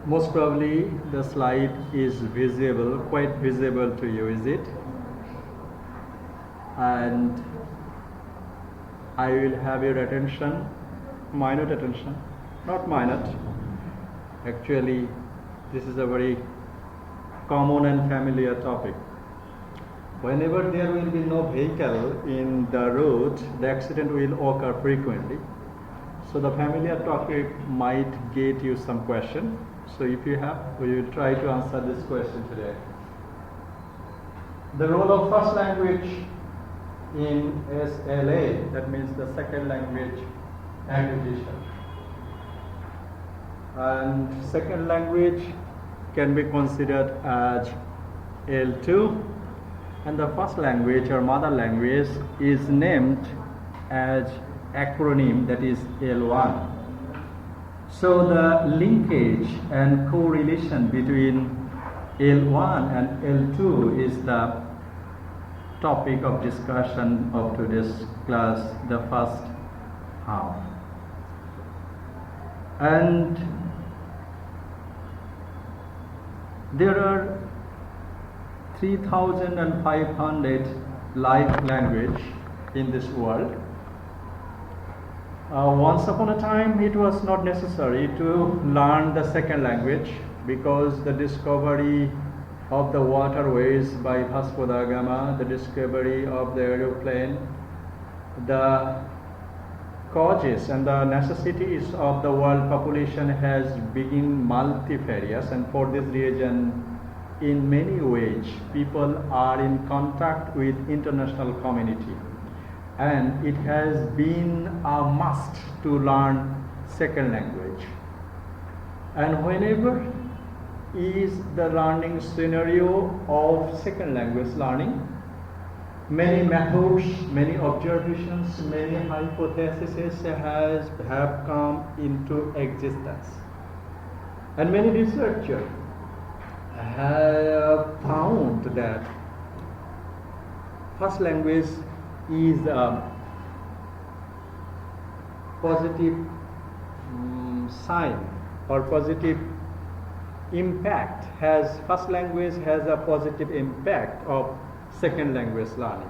Most probably the slide is visible, quite visible to you, is it? And I will have your attention, minute attention, not minute. Actually, this is a very common and familiar topic. Whenever there will be no vehicle in the road, the accident will occur frequently. So the familiar topic might get you some question. So if you have, we will try to answer this question today. The role of first language in SLA, that means the second language acquisition. And second language can be considered as L2, and the first language or mother language is named as acronym, that is L1. So the linkage and correlation between L1 and L2 is the topic of discussion of today's class, the first half. And there are 3,500 live language in this world. Once upon a time, it was not necessary to learn the second language because the discovery of the waterways by Vasco da Gama, the discovery of the aeroplane, the causes and the necessities of the world population has been multifarious, and for this reason, in many ways, people are in contact with international community. And it has been a must to learn second language. And whenever is the learning scenario of second language learning, many methods, many observations, many hypotheses have come into existence. And many researchers have found that first language is a positive sign or positive impact, first language has a positive impact of second language learning.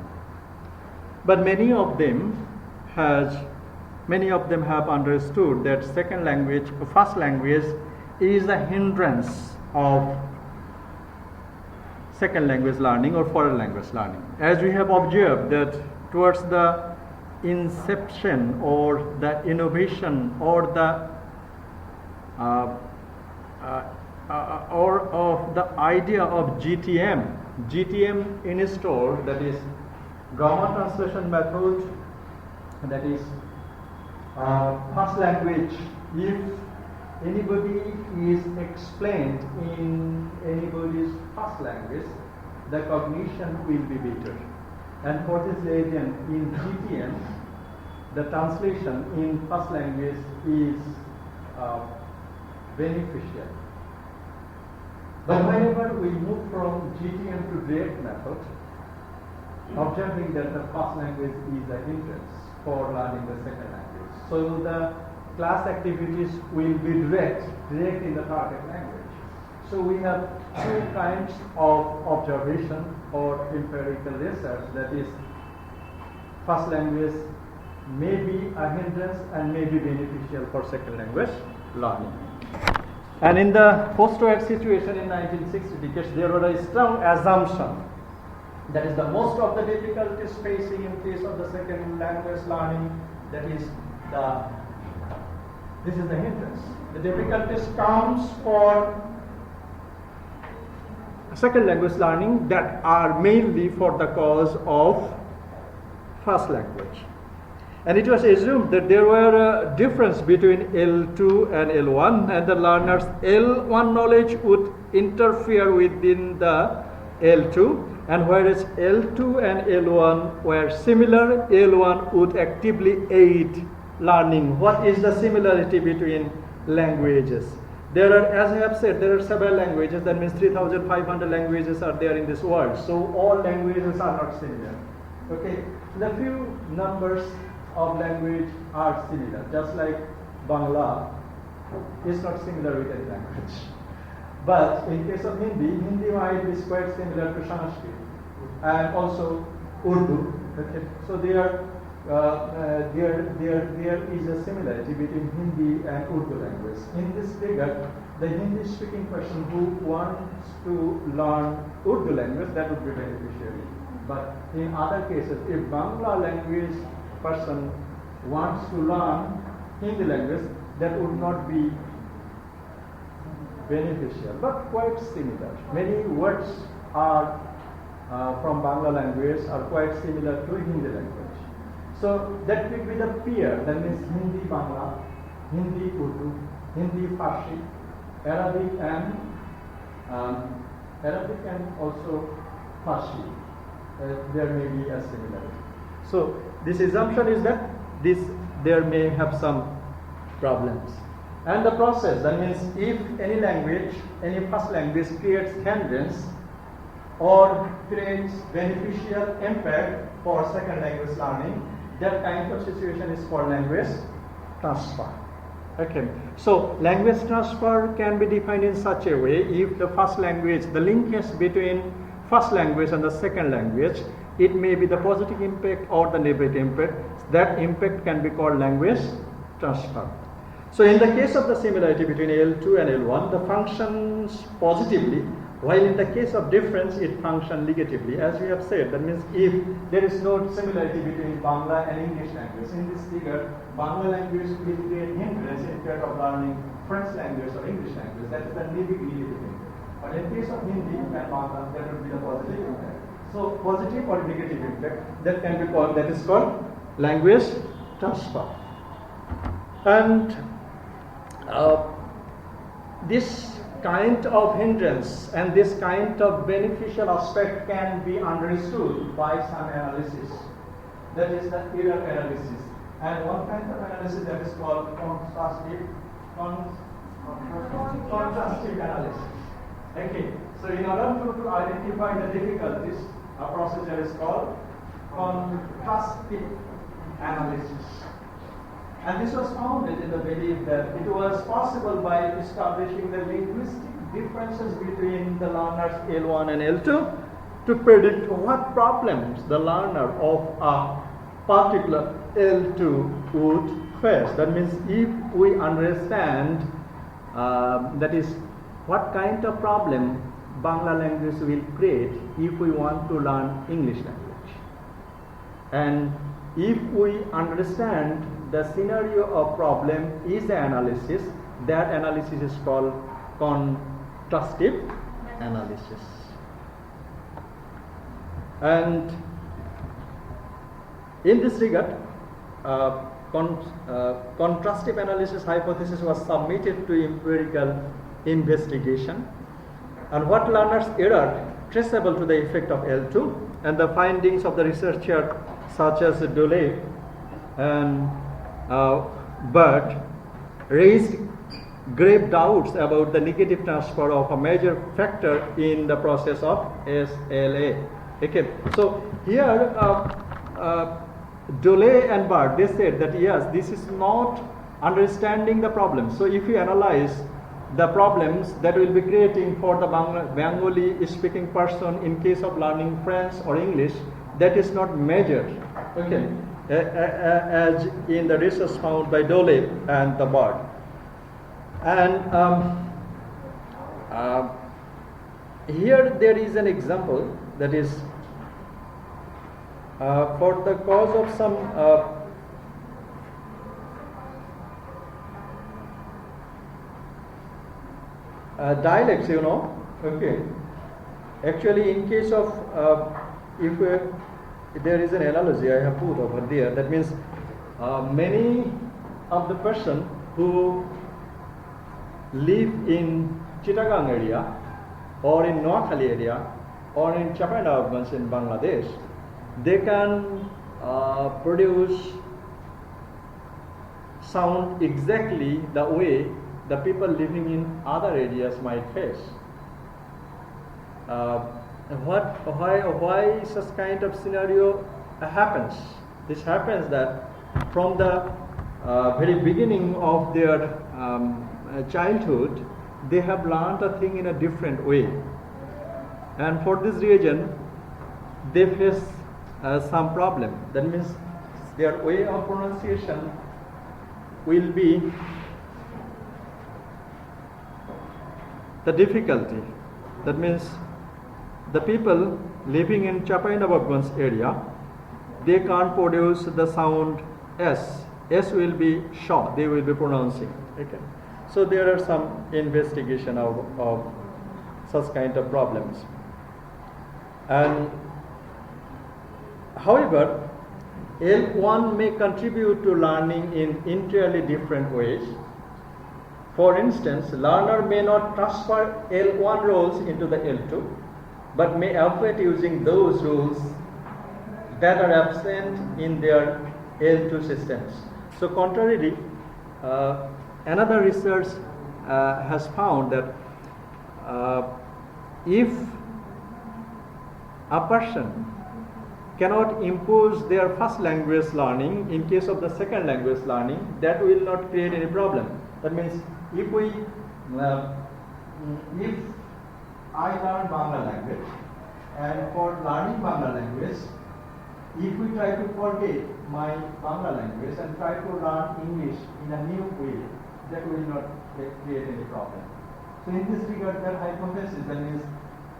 But many of them have understood that first language is a hindrance of second language learning or foreign language learning. As we have observed that towards the inception or the innovation or the or of the idea of GTM installed, that is grammar translation method, that is first language. If anybody is explained in anybody's first language, the cognition will be better. And for this reason, in GTM, the translation in first language is beneficial. But whenever we move from GTM to direct method, observing that the first language is a hindrance for learning the second language. So the class activities will be direct in the target language. So we have two kinds of observation or empirical research, that is first language may be a hindrance and may be beneficial for second language learning. And in the post-war situation in 1960 decades, there was a strong assumption that is the most of the difficulties facing in case of the second language learning, that is this is the hindrance. The difficulties comes for second language learning that are mainly for the cause of first language. And it was assumed that there were a difference between L2 and L1, and the learner's L1 knowledge would interfere within the L2, and whereas L2 and L1 were similar, L1 would actively aid learning. What is the similarity between languages? There are, as I have said, there are several languages. That means 3,500 languages are there in this world. So all languages are not similar. Okay, the few numbers of language are similar. Just like Bangla is not similar with any language. But in case of Hindi might be quite similar to Sanskrit and also Urdu. Okay. So there is a similarity between Hindi and Urdu language. In this figure, the Hindi-speaking person who wants to learn Urdu language, that would be beneficiary. But in other cases, if Bangla language person wants to learn Hindi language, that would not be beneficial, but quite similar. Many words are from Bangla language are quite similar to Hindi language. So that will be the peer, that means Hindi Bangla, Hindi Urdu, Hindi Farsi, Arabic and also Farsi. There may be a similarity. So this assumption is that there may have some problems. And the process, that means if any language, any first language creates hindrance or creates beneficial impact for second language learning, that kind of situation is called language transfer. Okay. So language transfer can be defined in such a way: if the first language, the linkage between first language and the second language, it may be the positive impact or the negative impact. That impact can be called language transfer. So in the case of the similarity between L2 and L1, the functions positively, while in the case of difference, it functions negatively. As we have said, that means if there is no similarity between Bangla and English language, in this figure, Bangla language will create hindrance in terms of learning French language or English language. That is the negative impact. But in case of Hindi and Bangla, that would be the positive impact. So positive or negative impact, that can be called, that is called language transfer. And this kind of hindrance and this kind of beneficial aspect can be understood by some analysis. That is the error analysis. And one kind of analysis that is called contrastive analysis. Okay. So in order to identify the difficulties, a procedure is called contrastive analysis. And this was founded in the belief that it was possible by establishing the linguistic differences between the learners L1 and L2 to predict what problems the learner of a particular L2 would face. That means if we understand, that is, what kind of problem Bangla language will create if we want to learn English language. And if we understand the scenario of problem is the analysis, that analysis is called contrastive analysis. And in this regard, contrastive analysis hypothesis was submitted to empirical investigation, and what learners' error traceable to the effect of L2, and the findings of the researcher such as Dole and Bird raised grave doubts about the negative transfer of a major factor in the process of SLA. Okay, so here Dole and Bird, they said that yes, this is not understanding the problem. So if you analyze the problems that will be creating for the Bengali speaking person in case of learning French or English, that is not measured. Okay. As in the research found by Dole and the Bird. And here there is an example, that is for the cause of some dialects, you know. Okay. Actually, in case of if there is an analogy I have put over there. That means many of the person who live in Chittagong area or in Noakhali area or in Chapandaganj in Bangladesh, they can produce sound exactly the way the people living in other areas might face. Why such kind of scenario happens? This happens that from the very beginning of their childhood, they have learned a thing in a different way, and for this reason they face some problem. That means their way of pronunciation will be the difficulty. That means the people living in Chapainababganj area, they can't produce the sound S. S will be short, they will be pronouncing. Okay. So there are some investigation of such kind of problems. And however, L1 may contribute to learning in entirely different ways. For instance, learner may not transfer L1 rules into the L2, but may operate using those rules that are absent in their L2 systems. So contrarily, another research has found that if a person cannot impose their first language learning in case of the second language learning, that will not create any problem. That means if I learn Bangla language, and for learning Bangla language, if we try to forget my Bangla language and try to learn English in a new way, that will not create any problem. So in this regard, that hypothesis, that means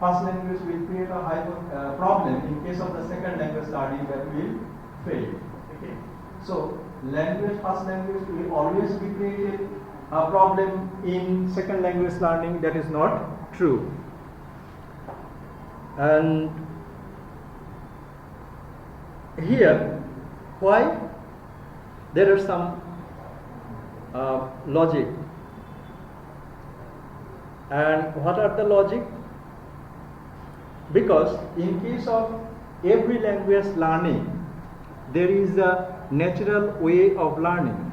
first language will create a problem in case of the second language learning, that will fail. Okay. So first language will always be created a problem in second language learning. That is not true. And here, why? There are some logic. And what are the logic? Because in case of every language learning, there is a natural way of learning,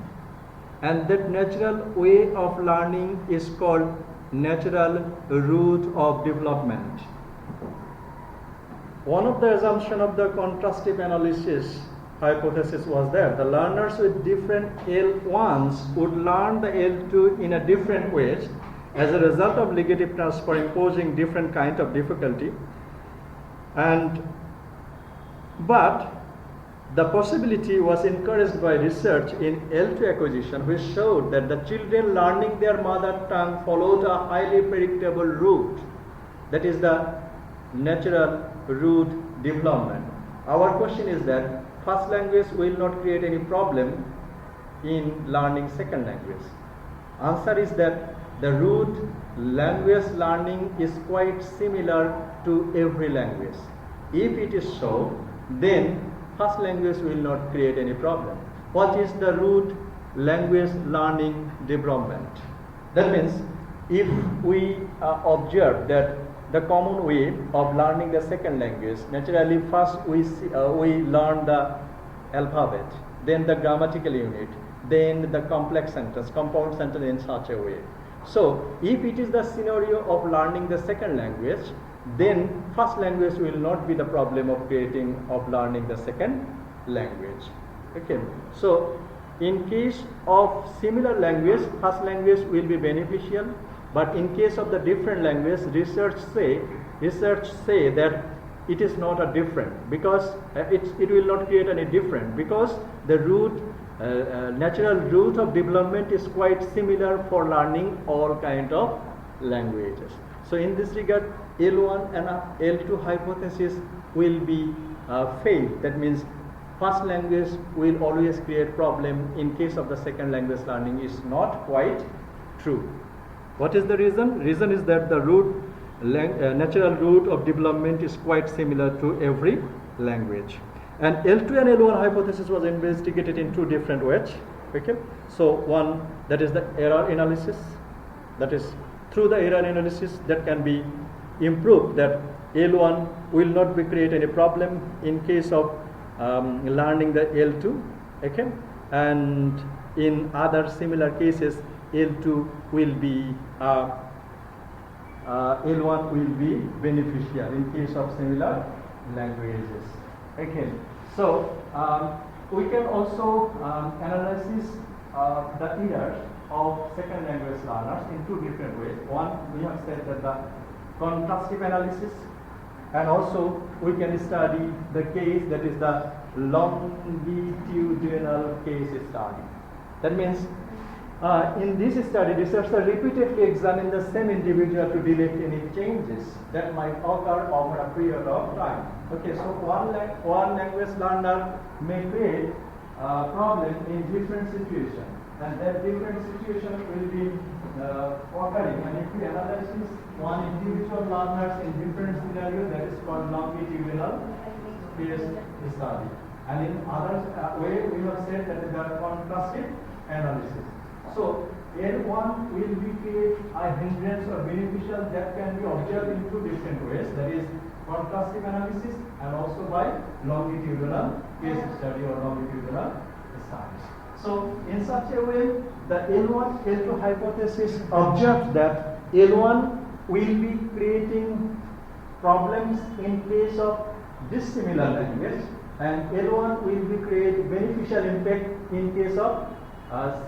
and that natural way of learning is called natural route of development. One of the assumptions of the contrastive analysis hypothesis was that the learners with different L1s would learn the L2 in a different ways as a result of legative transfer imposing different kind of difficulty. But the possibility was encouraged by research in L2 acquisition, which showed that the children learning their mother tongue followed a highly predictable route, that is the natural route development. Our question is that first language will not create any problem in learning second language. Answer is that the root language learning is quite similar to every language. If it is so, then first language will not create any problem. What is the root language learning development? That means if we observe that the common way of learning the second language, naturally first we learn the alphabet, then the grammatical unit, then the complex sentence, compound sentence in such a way. So if it is the scenario of learning the second language, then first language will not be the problem of learning the second language. Okay. So in case of similar language, first language will be beneficial, but in case of the different language, research say that it is not a different, because it will not create any different, because the natural route of development is quite similar for learning all kind of languages. So in this regard, L1 and L2 hypothesis will be failed. That means first language will always create problem in case of the second language learning is not quite true. What is the reason? Reason is that the natural route of development is quite similar to every language. And L2 and L1 hypothesis was investigated in two different ways. Okay. So one, that is the error analysis. That is through the error analysis that can be improved, that L1 will not create any problem in case of learning the L2. Okay. And in other similar cases, L2 will be L1 will be beneficial in case of similar languages. Okay. So we can also analyze the errors of second language learners in two different ways. One, we have said that the contrastive analysis, and also we can study the case, that is the longitudinal case study. That means in this study, researchers repeatedly examine the same individual to detect any changes that might occur over a period of time. Okay, so one language learner may create a problem in different situations, and that different situation will be occurring. And if we analyze this one individual learners in different scenarios, that is called longitudinal case study. And in other way, we have said that is the contrastive analysis. So L1 will be create a hindrance or beneficial that can be observed in two different ways, that is contrastive analysis and also by longitudinal case study or longitudinal studies. So in such a way, the L1 L2 hypothesis observes that L1 will be creating problems in case of dissimilar language, and L1 will be create beneficial impact in case of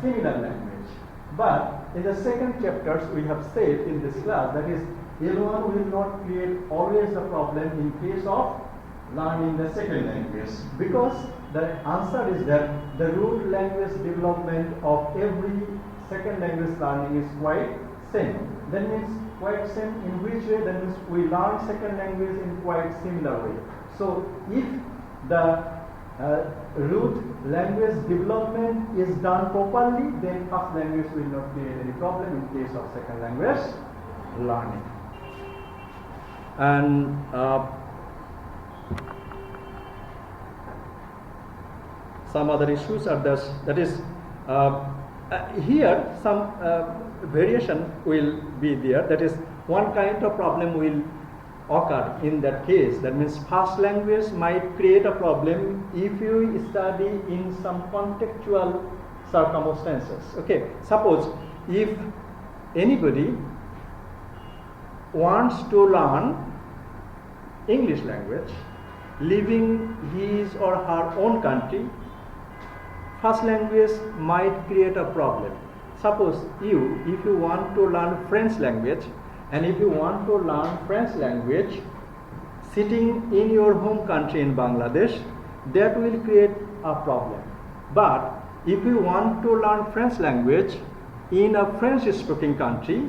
similar language. But in the second chapters we have said in this class, that is L1 will not create always a problem in case of learning the second language, because the answer is that the root language development of every second language learning is quite same. That means quite same in which way? That means we learn second language in quite similar way. So if the root language development is done properly, then first language will not create any problem in case of second language learning. And some other issues are thus, that is here some variation will be there, that is one kind of problem will occur in that case. That means first language might create a problem if you study in some contextual circumstances. Okay, suppose if anybody wants to learn English language living his or her own country, first language might create a problem. Suppose if you want to learn French language, and if you want to learn French language sitting in your home country in Bangladesh, that will create a problem. But if you want to learn French language in a French speaking country,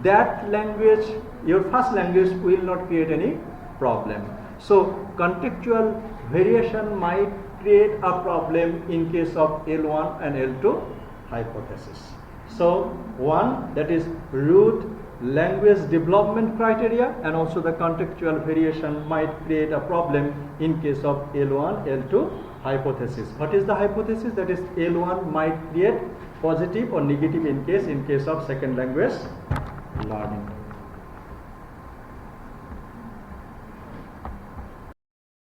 that language, your first language, will not create any problem. So contextual variation might create a problem in case of L1 and L2 hypothesis. So one, that is root language development criteria, and also the contextual variation might create a problem in case of L1, L2 hypothesis. What is the hypothesis? That is L1 might create positive or negative in case of second language learning.